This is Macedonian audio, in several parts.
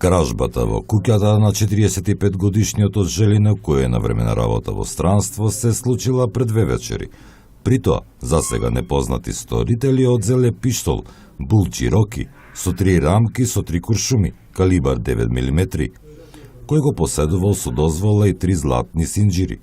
Кражбата во куќата на 45-годишниот од Желино, кој е на време на работа во странство, се случила пред 2 вечери. При тоа, засега непознати сторители одзеле пиштол, булчи роки, со 3 рамки со 3 куршуми, калибар 9 мм, кој го поседувал со дозвола и 3 златни синџири.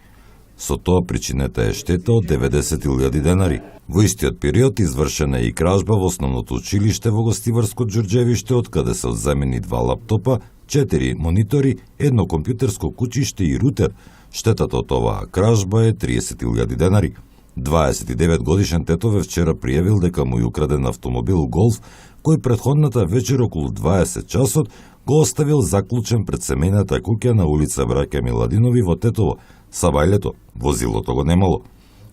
Со тоа причинета е штета од 90.000 денари. Во истиот период извршена е и кражба во основното училиште во Гостиварско Ѓурѓевиште, од каде се одземени 2 лаптопа, 4 монитори, 1 компјутерско куќиште и рутер. Штетата од оваа кражба е 30.000 денари. 29 годишен тето вчера пријавил дека му ја украден автомобил Голф, кој претходната вечер околу 20 часот го оставил заклучен пред семејната куќа на улица Браќа Миладинови во Тетово. Сабајлето, возилото го немало.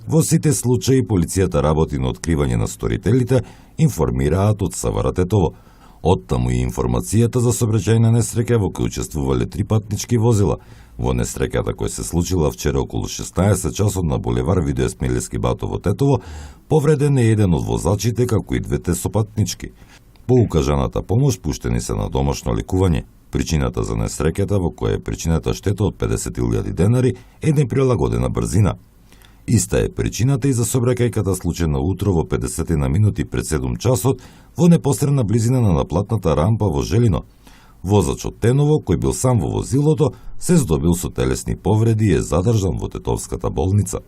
Во сите случаи полицијата работи на откривање на сторителите, информираат од СВР Тетово. Оттаму и информацијата за сообраќајна несреќа во кој учествувале 3 патнички возила. Во несреќата која се случила вчера околу 16 часот на булевар Видоје Смилевски Бато во Тетово, повреден е еден од возачите, како и 2 сопатнички. По укажаната помош пуштени се на домашно лекување. Причината за несреќата, во која е причината штета од 50.000 денари, е неприлагодена брзина. Иста е причината и за сообраќајката случена утро во 50 на минути пред 7 часот во непосредна близина на наплатната рампа во Желино. Возачот Теново, кој бил сам во возилото, се здобил со телесни повреди и е задржан во Тетовската болница.